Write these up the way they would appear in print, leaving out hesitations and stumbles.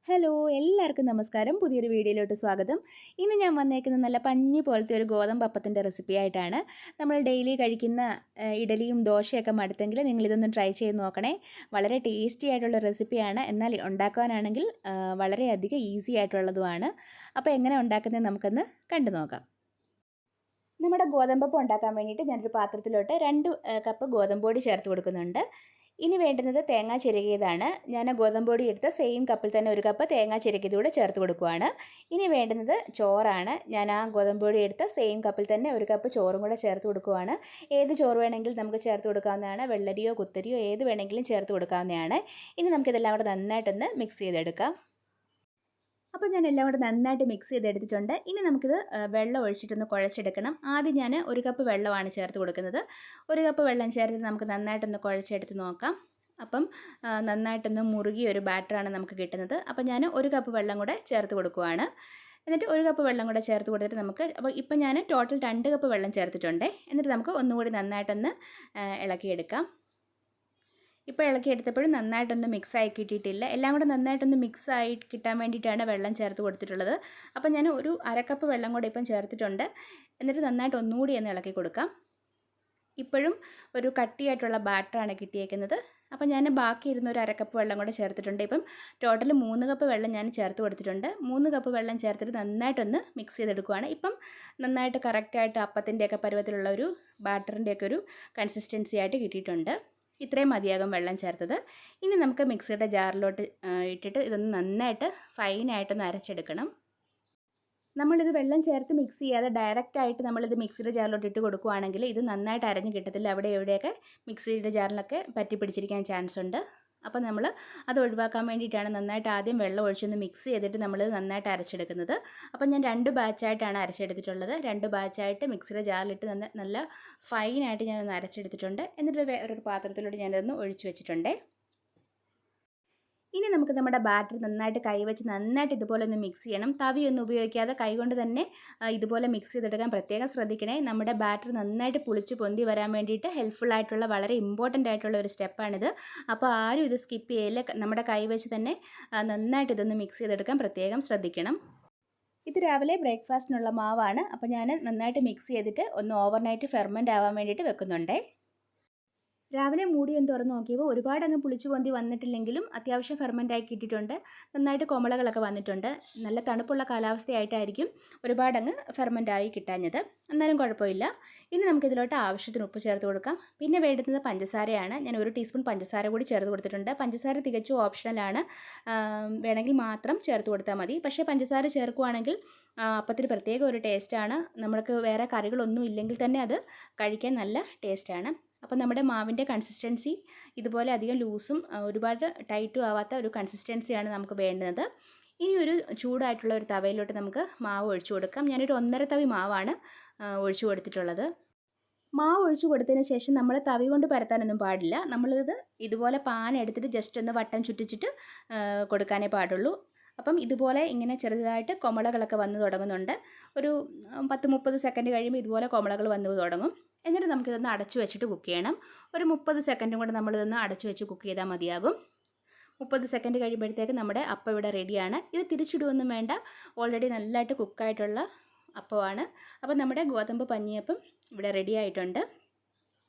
Hello എല്ലാവർക്കും നമസ്കാരം. പുതിയൊരു വീഡിയോയിലോട്ട് സ്വാഗതം. ഇന്ന് ഞാൻ വന്നേക്കുന്നത് നല്ല പഞ്ഞി പോലത്തെ ഒരു ഗോതമ്പ് അപ്പത്തിൻ്റെ റെസിപ്പി ആയിട്ടാണ്. നമ്മൾ ഡെയിലി കഴിക്കുന്ന ഇഡലിയും ദോശയൊക്കെ മടുത്തെങ്കിൽ നിങ്ങളിതൊന്ന് ട്രൈ ചെയ്ത് നോക്കണേ. വളരെ ടേസ്റ്റി ആയിട്ടുള്ള റെസിപ്പിയാണ്. എന്നാൽ ഉണ്ടാക്കാനാണെങ്കിൽ വളരെയധികം ഈസി ആയിട്ടുള്ളതുമാണ്. അപ്പോൾ എങ്ങനെ ഉണ്ടാക്കുന്നത് നമുക്കൊന്ന് കണ്ടു നോക്കാം. നമ്മുടെ ഗോതമ്പപ്പം ഉണ്ടാക്കാൻ വേണ്ടിയിട്ട് ഞാനൊരു പാത്രത്തിലോട്ട് 2 കപ്പ് ഗോതമ്പ് പൊടി ചേർത്ത് കൊടുക്കുന്നുണ്ട്. ഇനി വേണ്ടുന്നത് തേങ്ങ ചിരകിയതാണ്. ഞാൻ ഗോതമ്പ് പൊടി എടുത്ത സെയിം കപ്പിൽ തന്നെ 1 കപ്പ് തേങ്ങ ചിരകിയത് കൂടെ ചേർത്ത് കൊടുക്കുകയാണ്. ഇനി വേണ്ടുന്നത് ചോറാണ്. ഞാൻ ആ ഗോതമ്പ് പൊടി എടുത്ത സെയിം കപ്പിൽ തന്നെ 1 കപ്പ് ചോറും കൂടെ ചേർത്ത് കൊടുക്കുകയാണ്. ഏത് ചോറ് വേണമെങ്കിലും നമുക്ക് ചേർത്ത് കൊടുക്കാവുന്നതാണ്. വെള്ളരിയോ കുത്തരിയോ ഏത് വേണമെങ്കിലും ചേർത്ത് കൊടുക്കാവുന്നതാണ്. ഇനി നമുക്കിതെല്ലാം കൂടെ നന്നായിട്ടൊന്ന് മിക്സ് ചെയ്തെടുക്കാം. അപ്പോൾ ഞാൻ എല്ലാം കൂടെ നന്നായിട്ട് മിക്സ് ചെയ്തെടുത്തിട്ടുണ്ട്. ഇനി നമുക്കിത് വെള്ളം ഒഴിച്ചിട്ടൊന്ന് കുഴച്ചെടുക്കണം. ആദ്യം ഞാൻ 1 കപ്പ് വെള്ളമാണ് ചേർത്ത് കൊടുക്കുന്നത്. 1 കപ്പ് വെള്ളം ചേർത്ത് നമുക്ക് നന്നായിട്ടൊന്ന് കുഴച്ചെടുത്ത് നോക്കാം. അപ്പം നന്നായിട്ടൊന്ന് മുറുകിയ ഒരു ബാറ്ററാണ് നമുക്ക് കിട്ടുന്നത്. അപ്പോൾ ഞാൻ 1 കപ്പ് വെള്ളം കൂടെ ചേർത്ത് കൊടുക്കുകയാണ്. എന്നിട്ട് 1 കപ്പ് വെള്ളം കൂടെ ചേർത്ത് കൊടുത്തിട്ട് നമുക്ക് ഇപ്പം ഞാൻ ടോട്ടൽ 2 കപ്പ് വെള്ളം ചേർത്തിട്ടുണ്ട്. എന്നിട്ട് നമുക്ക് ഒന്നുകൂടി നന്നായിട്ടൊന്ന് ഇളക്കിയെടുക്കാം. ഇപ്പോൾ ഇളക്കിയെടുത്തപ്പോഴും നന്നായിട്ടൊന്ന് മിക്സായി കിട്ടിയിട്ടില്ല. എല്ലാം കൂടെ നന്നായിട്ടൊന്ന് മിക്സായി കിട്ടാൻ വേണ്ടിയിട്ടാണ് വെള്ളം ചേർത്ത് കൊടുത്തിട്ടുള്ളത്. അപ്പോൾ ഞാൻ ഒരു 1/2 കപ്പ് വെള്ളം കൂടെ ഇപ്പം ചേർത്തിട്ടുണ്ട്. എന്നിട്ട് നന്നായിട്ട് ഒന്നുകൂടി ഒന്ന് ഇളക്കി കൊടുക്കാം. ഇപ്പോഴും ഒരു കട്ടിയായിട്ടുള്ള ബാറ്ററാണ് കിട്ടിയേക്കുന്നത്. അപ്പോൾ ഞാൻ ബാക്കി ഇരുന്ന ഒരു 1/2 കപ്പ് വെള്ളം കൂടെ ചേർത്തിട്ടുണ്ട്. ഇപ്പം ടോട്ടൽ 3 കപ്പ് വെള്ളം ഞാൻ ചേർത്ത് കൊടുത്തിട്ടുണ്ട്. 3 കപ്പ് വെള്ളം ചേർത്തിട്ട് നന്നായിട്ടൊന്ന് മിക്സ് ചെയ്തെടുക്കുകയാണ്. ഇപ്പം നന്നായിട്ട് കറക്റ്റായിട്ട് അപ്പത്തിൻ്റെയൊക്കെ പരുവത്തിലുള്ള ഒരു ബാറ്ററിൻ്റെയൊക്കെ ഒരു കൺസിസ്റ്റൻസി ആയിട്ട് കിട്ടിയിട്ടുണ്ട്. ഇത്രയും മതിയാകും വെള്ളം ചേർത്തത്. ഇനി നമുക്ക് മിക്സിയുടെ ജാറിലോട്ട് ഇട്ടിട്ട് ഇതൊന്ന് നന്നായിട്ട് ഫൈനായിട്ടൊന്ന് അരച്ചെടുക്കണം. നമ്മളിത് വെള്ളം ചേർത്ത് മിക്സ് ചെയ്യാതെ ഡയറക്റ്റായിട്ട് നമ്മളിത് മിക്സിയുടെ ജാറിലോട്ട് ഇട്ട് കൊടുക്കുകയാണെങ്കിൽ ഇത് നന്നായിട്ട് അരഞ്ഞ് കിട്ടത്തില്ല. അവിടെ എവിടെയൊക്കെ മിക്സിയുടെ ജാറിലൊക്കെ പറ്റി പിടിച്ചിരിക്കാൻ ചാൻസ് ഉണ്ട്. അപ്പോൾ നമ്മൾ അത് ഒഴിവാക്കാൻ വേണ്ടിയിട്ടാണ് നന്നായിട്ട് ആദ്യം വെള്ളം ഒഴിച്ചൊന്ന് മിക്സ് ചെയ്തിട്ട് നമ്മൾ നന്നായിട്ട് അരച്ചെടുക്കുന്നത്. അപ്പോൾ ഞാൻ 2 ബാച്ചായിട്ടാണ് അരച്ചെടുത്തിട്ടുള്ളത്. 2 ബാച്ചായിട്ട് മിക്സിയുടെ ജാറിലിട്ട് നല്ല ഫൈനായിട്ട് ഞാനൊന്ന് അരച്ചെടുത്തിട്ടുണ്ട്. എന്നിട്ട് വേറൊരു പാത്രത്തിലോട്ട് ഞാനതൊന്ന് ഒഴിച്ച് വെച്ചിട്ടുണ്ട്. ഇനി നമുക്ക് നമ്മുടെ ബാറ്റർ നന്നായിട്ട് കൈവച്ച് നന്നായിട്ട് ഇതുപോലെ ഒന്ന് മിക്സ് ചെയ്യണം. തവിയൊന്നും ഉപയോഗിക്കാതെ കൈകൊണ്ട് തന്നെ ഇതുപോലെ മിക്സ് ചെയ്തെടുക്കാൻ പ്രത്യേകം ശ്രദ്ധിക്കണേ. നമ്മുടെ ബാറ്റർ നന്നായിട്ട് പുളിച്ച് പൊന്തി വരാൻ വേണ്ടിയിട്ട് ഹെൽപ്ഫുൾ ആയിട്ടുള്ള വളരെ ഇമ്പോർട്ടൻ്റ് ആയിട്ടുള്ള ഒരു സ്റ്റെപ്പാണിത്. അപ്പോൾ ആരും ഇത് സ്കിപ്പ് ചെയ്യില്ല. നമ്മുടെ കൈവച്ച് തന്നെ നന്നായിട്ട് ഇതൊന്ന് മിക്സ് ചെയ്തെടുക്കാൻ പ്രത്യേകം ശ്രദ്ധിക്കണം. ഇത് രാവിലെ ബ്രേക്ക്ഫാസ്റ്റിനുള്ള മാവാണ്. അപ്പോൾ ഞാൻ നന്നായിട്ട് മിക്സ് ചെയ്തിട്ട് ഒന്ന് ഓവർനൈറ്റ് ഫെർമെൻ്റ് ആവാൻ വേണ്ടിയിട്ട് വെക്കുന്നുണ്ട്. രാവിലെ മൂടിയൊന്ന് തുറന്ന് നോക്കിയപ്പോൾ ഒരുപാട് അങ്ങ് പുളിച്ചു പൊന്തി വന്നിട്ടില്ലെങ്കിലും അത്യാവശ്യം ഫെർമെൻ്റായി കിട്ടിയിട്ടുണ്ട്. നന്നായിട്ട് കൊമളകളൊക്കെ വന്നിട്ടുണ്ട്. നല്ല തണുപ്പുള്ള കാലാവസ്ഥയായിട്ടായിരിക്കും ഒരുപാടങ്ങ് ഫെർമെൻ്റായി കിട്ടാഞ്ഞത്. എന്നാലും കുഴപ്പമില്ല. ഇനി നമുക്കിതിലോട്ട് ആവശ്യത്തിന് ഉപ്പ് ചേർത്ത് കൊടുക്കാം. പിന്നെ വേണ്ടുന്നത് പഞ്ചസാരയാണ്. ഞാൻ 1 ടീസ്പൂൺ പഞ്ചസാര കൂടി ചേർത്ത് കൊടുത്തിട്ടുണ്ട്. പഞ്ചസാര തികച്ചും ഓപ്ഷണലാണ്. വേണമെങ്കിൽ മാത്രം ചേർത്ത് കൊടുത്താൽ മതി. പക്ഷേ പഞ്ചസാര ചേർക്കുകയാണെങ്കിൽ അപ്പത്തിന് പ്രത്യേക ഒരു ടേസ്റ്റാണ്. നമ്മൾക്ക് വേറെ കറികളൊന്നും ഇല്ലെങ്കിൽ തന്നെ അത് കഴിക്കാൻ നല്ല ടേസ്റ്റാണ്. അപ്പോൾ നമ്മുടെ മാവിൻ്റെ കൺസിസ്റ്റൻസി ഇതുപോലെ അധികം ലൂസും ഒരുപാട് ടൈറ്റും ആവാത്ത ഒരു കൺസിസ്റ്റൻസിയാണ് നമുക്ക് വേണ്ടുന്നത്. ഇനി ഒരു ചൂടായിട്ടുള്ള ഒരു തവയിലോട്ട് നമുക്ക് മാവ് ഒഴിച്ചു കൊടുക്കാം. ഞാനൊരു 1.5 തവി മാവാണ് ഒഴിച്ചു കൊടുത്തിട്ടുള്ളത്. മാവ് ഒഴിച്ചു കൊടുത്തതിന് ശേഷം നമ്മൾ തവി കൊണ്ട് പരത്താനൊന്നും പാടില്ല. നമ്മളിത് ഇതുപോലെ പാൻ എടുത്തിട്ട് ജസ്റ്റ് ഒന്ന് വട്ടം ചുറ്റിച്ചിട്ട് കൊടുക്കാനേ പാടുള്ളൂ. അപ്പം ഇതുപോലെ ഇങ്ങനെ ചെറുതായിട്ട് കൊമളകളൊക്കെ വന്ന് തുടങ്ങുന്നുണ്ട്. ഒരു 10-30 സെക്കൻഡ് കഴിയുമ്പോൾ ഇതുപോലെ കൊമളകൾ വന്ന് തുടങ്ങും. എന്നിട്ട് നമുക്കിതൊന്ന് അടച്ചു വെച്ചിട്ട് കുക്ക് ചെയ്യണം. ഒരു 30 സെക്കൻഡും കൂടെ നമ്മളിതൊന്ന് അടച്ചു വെച്ച് കുക്ക് ചെയ്താൽ മതിയാകും. 30 സെക്കൻഡ് കഴിയുമ്പോഴത്തേക്ക് നമ്മുടെ അപ്പം ഇവിടെ റെഡിയാണ്. ഇത് തിരിച്ചിടുകയൊന്നും വേണ്ട. ഓൾറെഡി നല്ലതായിട്ട് കുക്കായിട്ടുള്ള അപ്പമാണ്. അപ്പോൾ നമ്മുടെ ഗോതമ്പ് പഞ്ഞിയപ്പം ഇവിടെ റെഡി ആയിട്ടുണ്ട്.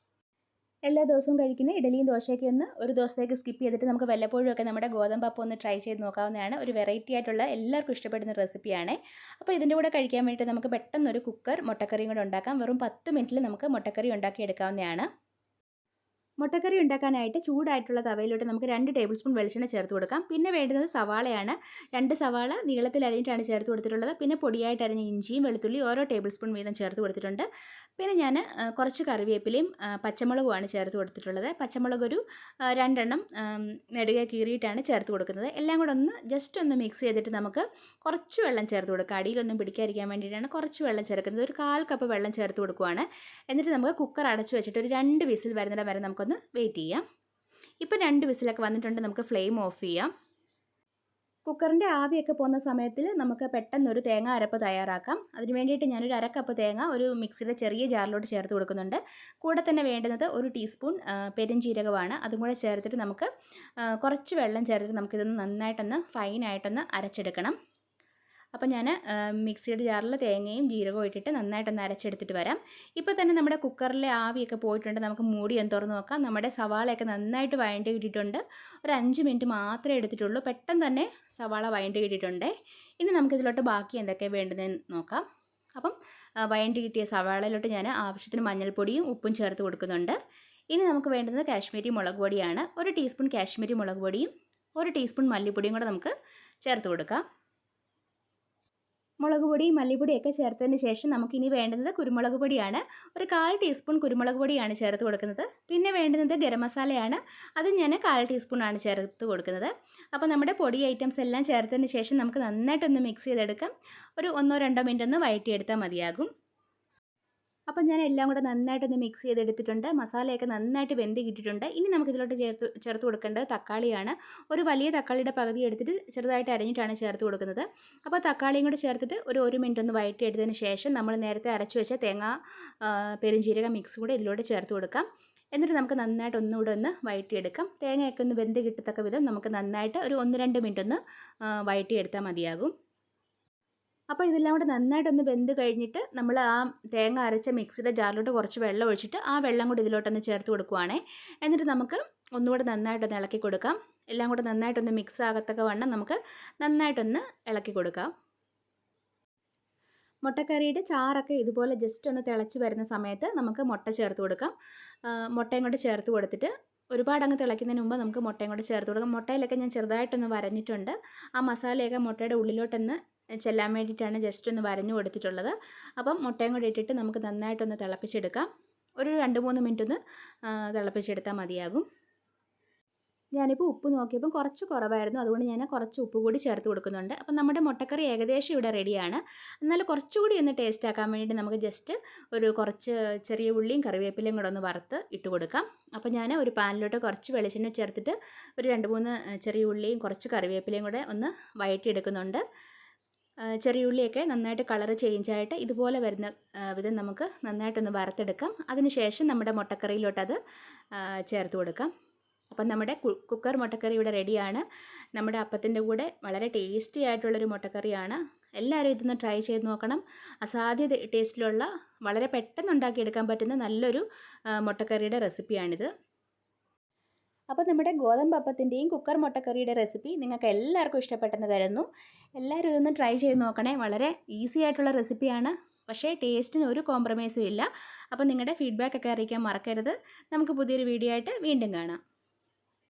എല്ലാ ദിവസവും കഴിക്കുന്ന ഇഡലിയും ദോശയൊക്കെ ഒന്ന് ഒരു ദിവസത്തേക്ക് സ്കിപ്പ് ചെയ്തിട്ട് നമുക്ക് വല്ലപ്പോഴും ഒക്കെ നമ്മുടെ ഗോതമ്പ് അപ്പം ഒന്ന് ട്രൈ ചെയ്ത് നോക്കാവുന്നതാണ്. ഒരു വെറൈറ്റി ആയിട്ടുള്ള എല്ലാവർക്കും ഇഷ്ടപ്പെടുന്ന റെസിപ്പിയാണ്. അപ്പോൾ ഇതിൻ്റെ കൂടെ കഴിക്കാൻ വേണ്ടിയിട്ട് നമുക്ക് പെട്ടെന്നൊരു കുക്കർ മുട്ടക്കറിയും കൂടെ ഉണ്ടാക്കാം. വെറും 10 മിനിറ്റിൽ നമുക്ക് മുട്ടക്കറി ഉണ്ടാക്കി എടുക്കാവുന്നതാണ്. മുട്ടക്കറി ഉണ്ടാക്കാനായിട്ട് ചൂടായിട്ടുള്ള തവയിലോട്ട് നമുക്ക് 2 ടേബിൾ സ്പൂൺ വെളിച്ചെണ്ണ ചേർത്ത് കൊടുക്കാം. പിന്നെ വേണ്ടുന്നത് സവാളയാണ്. 2 സവാള നീളത്തിൽ അരിഞ്ഞിട്ടാണ് ചേർത്ത് കൊടുത്തിട്ടുള്ളത്. പിന്നെ പൊടിയായിട്ട് അരിഞ്ഞ ഇഞ്ചിയും വെളുത്തുള്ളി ഓരോ ടേബിൾ സ്പൂൺ വീതം ചേർത്ത് കൊടുത്തിട്ടുണ്ട്. പിന്നെ ഞാൻ കുറച്ച് കറിവേപ്പിലയും പച്ചമുളകുമാണ് ചേർത്ത് കൊടുത്തിട്ടുള്ളത്. പച്ചമുളക് ഒരു 2 എണ്ണം നെടുകെ കീറിയിട്ടാണ് ചേർത്ത് കൊടുക്കുന്നത്. എല്ലാം കൂടെ ഒന്ന് ജസ്റ്റ് ഒന്ന് മിക്സ് ചെയ്തിട്ട് നമുക്ക് കുറച്ച് വെള്ളം ചേർത്ത് കൊടുക്കുക. അടിയിലൊന്നും പിടിക്കാതിരിക്കാൻ വേണ്ടിയിട്ടാണ് കുറച്ച് വെള്ളം ചേർക്കുന്നത്. ഒരു 1/4 കപ്പ് വെള്ളം ചേർത്ത് കൊടുക്കുകയാണ്. എന്നിട്ട് നമുക്ക് കുക്കർ അടച്ചു വെച്ചിട്ട് ഒരു 2 വിസിൽ വരുന്നിടം വരെ നമുക്കൊന്ന് വെയിറ്റ് ചെയ്യാം. ഇപ്പം 2 വിസിലൊക്കെ വന്നിട്ടുണ്ട്. നമുക്ക് ഫ്ലെയിം ഓഫ് ചെയ്യാം. കുക്കറിൻ്റെ ആവിയൊക്കെ പോകുന്ന സമയത്തിൽ നമുക്ക് പെട്ടെന്നൊരു തേങ്ങ അരപ്പ് തയ്യാറാക്കാം. അതിന് വേണ്ടിയിട്ട് ഞാനൊരു 1/2 കപ്പ് തേങ്ങ ഒരു മിക്സിയുടെ ചെറിയ ജാറിലോട്ട് ചേർത്ത് കൊടുക്കുന്നുണ്ട്. കൂടെ തന്നെ വേണ്ടുന്നത് 1 ടീസ്പൂൺ പെരുംജീരകമാണ്. അതും കൂടെ ചേർത്തിട്ട് നമുക്ക് കുറച്ച് വെള്ളം ചേർത്തിട്ട് നമുക്കിതൊന്ന് നന്നായിട്ടൊന്ന് ഫൈനായിട്ടൊന്ന് അരച്ചെടുക്കണം. അപ്പോൾ ഞാൻ മിക്സിയുടെ ജാറിൽ തേങ്ങയും ജീരകവും ഇട്ടിട്ട് നന്നായിട്ടൊന്ന് അരച്ചെടുത്തിട്ട് വരാം. ഇപ്പോൾ തന്നെ നമ്മുടെ കുക്കറിലെ ആവിയൊക്കെ പോയിട്ടുണ്ട്. നമുക്ക് മൂടി ഒന്ന് തുറന്ന് നോക്കാം. നമ്മുടെ സവാളയൊക്കെ നന്നായിട്ട് വഴണ്ടി കിട്ടിയിട്ടുണ്ട്. ഒരു 5 മിനിറ്റ് മാത്രമേ എടുത്തിട്ടുള്ളൂ. പെട്ടെന്ന് തന്നെ സവാള വഴണ്ടി കിട്ടിയിട്ടുണ്ട്. ഇനി നമുക്കിതിലോട്ട് ബാക്കി എന്തൊക്കെയാണ് വേണ്ടതെന്ന് നോക്കാം. അപ്പം വഴണ്ടി കിട്ടിയ സവാളയിലോട്ട് ഞാൻ ആവശ്യത്തിന് മഞ്ഞൾപ്പൊടിയും ഉപ്പും ചേർത്ത് കൊടുക്കുന്നുണ്ട്. ഇനി നമുക്ക് വേണ്ടുന്നത് കാശ്മീരി മുളക് പൊടിയാണ്. 1 ടീസ്പൂൺ കാശ്മീരി മുളക് പൊടിയും 1 ടീസ്പൂൺ മല്ലിപ്പൊടിയും കൂടെ നമുക്ക് ചേർത്ത് കൊടുക്കാം. മുളക് പൊടി മല്ലിപ്പൊടിയൊക്കെ ചേർത്തതിന് ശേഷം നമുക്കിനി വേണ്ടുന്നത് കുരുമുളക് പൊടിയാണ്. ഒരു 1/4 ടീസ്പൂൺ കുരുമുളക് പൊടിയാണ് ചേർത്ത് കൊടുക്കുന്നത്. പിന്നെ വേണ്ടുന്നത് ഗരം മസാലയാണ്. അത് ഞാൻ 1/4 ടീസ്പൂണാണ് ചേർത്ത് കൊടുക്കുന്നത്. അപ്പോൾ നമ്മുടെ പൊടി ഐറ്റംസ് എല്ലാം ചേർത്തതിന് ശേഷം നമുക്ക് നന്നായിട്ടൊന്ന് മിക്സ് ചെയ്തെടുക്കാം. ഒരു 1-2 മിനിറ്റ് ഒന്ന് വഴറ്റിയെടുത്താൽ മതിയാകും. അപ്പോൾ ഞാൻ എല്ലാം കൂടെ നന്നായിട്ടൊന്ന് മിക്സ് ചെയ്തെടുത്തിട്ടുണ്ട്. മസാലയൊക്കെ നന്നായിട്ട് വെന്ത് കിട്ടിയിട്ടുണ്ട്. ഇനി നമുക്കിതിലോട്ട് ചേർത്ത് കൊടുക്കേണ്ടത് തക്കാളിയാണ്. ഒരു വലിയ തക്കാളിയുടെ പകുതി എടുത്തിട്ട് ചെറുതായിട്ട് അരിഞ്ഞിട്ടാണ് ചേർത്ത് കൊടുക്കുന്നത്. അപ്പോൾ തക്കാളിയും കൂടെ ചേർത്തിട്ട് ഒരു 1 മിനിറ്റ് ഒന്ന് വഴറ്റിയെടുത്തതിന് ശേഷം നമ്മൾ നേരത്തെ അരച്ചു വെച്ച തേങ്ങ പെരുംജീരക മിക്സ് കൂടെ ഇതിലോട്ട് ചേർത്ത് കൊടുക്കാം. എന്നിട്ട് നമുക്ക് നന്നായിട്ട് ഒന്നുകൂടെ ഒന്ന് വഴറ്റിയെടുക്കാം. തേങ്ങയൊക്കെ ഒന്ന് വെന്ത് കിട്ടത്തക്ക വിധം നമുക്ക് നന്നായിട്ട് ഒരു 1-2 മിനിറ്റ് ഒന്ന് വഴറ്റിയെടുത്താൽ മതിയാകും. അപ്പോൾ ഇതെല്ലാം കൂടെ നന്നായിട്ടൊന്ന് വെന്ത് കഴിഞ്ഞിട്ട് നമ്മൾ ആ തേങ്ങ അരച്ച മിക്സിയുടെ ജാറിലോട്ട് കുറച്ച് വെള്ളം ഒഴിച്ചിട്ട് ആ വെള്ളം കൂടി ഇതിലോട്ടൊന്ന് ചേർത്ത് കൊടുക്കുവാണേ. എന്നിട്ട് നമുക്ക് ഒന്നുകൂടെ നന്നായിട്ടൊന്ന് ഇളക്കി കൊടുക്കാം. എല്ലാം കൂടെ നന്നായിട്ടൊന്ന് മിക്സ് ആകത്തക്ക വണ്ണം നമുക്ക് നന്നായിട്ടൊന്ന് ഇളക്കി കൊടുക്കാം. മുട്ടക്കറിയുടെ ചാറൊക്കെ ഇതുപോലെ ജസ്റ്റ് ഒന്ന് തിളച്ച് വരുന്ന സമയത്ത് നമുക്ക് മുട്ട ചേർത്ത് കൊടുക്കാം. മുട്ടയും കൂടെ ചേർത്ത് കൊടുത്തിട്ട് ഒരുപാട് അങ്ങ് തിളയ്ക്കുന്നതിന് മുമ്പ് നമുക്ക് മുട്ടയും കൂടെ ചേർത്ത് കൊടുക്കാം. മുട്ടയിലൊക്കെ ഞാൻ ചെറുതായിട്ടൊന്ന് വരഞ്ഞിട്ടുണ്ട്. ആ മസാലയൊക്കെ മുട്ടയുടെ ഉള്ളിലോട്ടൊന്ന് ചെല്ലാൻ വേണ്ടിയിട്ടാണ് ജസ്റ്റ് ഒന്ന് വരഞ്ഞു കൊടുത്തിട്ടുള്ളത്. അപ്പം മുട്ടയും കൂടെ ഇട്ടിട്ട് നമുക്ക് നന്നായിട്ടൊന്ന് തിളപ്പിച്ചെടുക്കാം. ഒരു 2-3 മിനിറ്റ് ഒന്ന് തിളപ്പിച്ചെടുത്താൽ മതിയാകും. ഞാനിപ്പോൾ ഉപ്പ് നോക്കിയപ്പോൾ കുറച്ച് കുറവായിരുന്നു. അതുകൊണ്ട് ഞാൻ കുറച്ച് ഉപ്പ് കൂടി ചേർത്ത് കൊടുക്കുന്നുണ്ട്. അപ്പം നമ്മുടെ മുട്ടക്കറി ഏകദേശം ഇവിടെ റെഡിയാണ്. എന്നാൽ കുറച്ചുകൂടി ഒന്ന് ടേസ്റ്റ് ആക്കാൻ വേണ്ടിയിട്ട് നമുക്ക് ജസ്റ്റ് ഒരു കുറച്ച് ചെറിയ ഉള്ളിയും കറിവേപ്പിലയും കൂടെ ഒന്ന് വറുത്ത് ഇട്ട് കൊടുക്കാം. അപ്പോൾ ഞാൻ ഒരു പാനിലോട്ട് കുറച്ച് വെളിച്ചെണ്ണ ചേർത്തിട്ട് ഒരു 2-3 ചെറിയ ഉള്ളിയും കുറച്ച് കറിവേപ്പിലയും കൂടെ ഒന്ന് വഴറ്റിയെടുക്കുന്നുണ്ട്. ചെറിയ ഉള്ളിയൊക്കെ നന്നായിട്ട് കളറ് ചേഞ്ചായിട്ട് ഇതുപോലെ വരുന്ന വിധം നമുക്ക് നന്നായിട്ടൊന്ന് വറുത്തെടുക്കാം. അതിനുശേഷം നമ്മുടെ മുട്ടക്കറിയിലോട്ട് അത് ചേർത്ത് കൊടുക്കാം. അപ്പം നമ്മുടെ കുക്കർ മുട്ടക്കറി ഇവിടെ റെഡിയാണ്. നമ്മുടെ അപ്പത്തിൻ്റെ കൂടെ വളരെ ടേസ്റ്റി ആയിട്ടുള്ളൊരു മുട്ടക്കറിയാണ്. എല്ലാവരും ഇതൊന്ന് ട്രൈ ചെയ്ത് നോക്കണം. അസാധ്യ ടേസ്റ്റിലുള്ള വളരെ പെട്ടെന്ന് ഉണ്ടാക്കിയെടുക്കാൻ പറ്റുന്ന നല്ലൊരു മുട്ടക്കറിയുടെ റെസിപ്പിയാണിത്. അപ്പോൾ നമ്മുടെ ഗോതമ്പ് അപ്പത്തിൻ്റെയും കുക്കർ മുട്ടക്കറിയുടെ റെസിപ്പി നിങ്ങൾക്ക് എല്ലാവർക്കും ഇഷ്ടപ്പെട്ടെന്ന് കരുതുന്നു. എല്ലാവരും ഇതൊന്ന് ട്രൈ ചെയ്ത് നോക്കണേ. വളരെ ഈസി ആയിട്ടുള്ള റെസിപ്പിയാണ്. പക്ഷേ ടേസ്റ്റിന് ഒരു കോംപ്രമൈസും ഇല്ല. അപ്പോൾ നിങ്ങളുടെ ഫീഡ്ബാക്ക് ഒക്കെ അറിയിക്കാൻ മറക്കരുത്. നമുക്ക് പുതിയൊരു വീഡിയോ ആയിട്ട് വീണ്ടും കാണാം.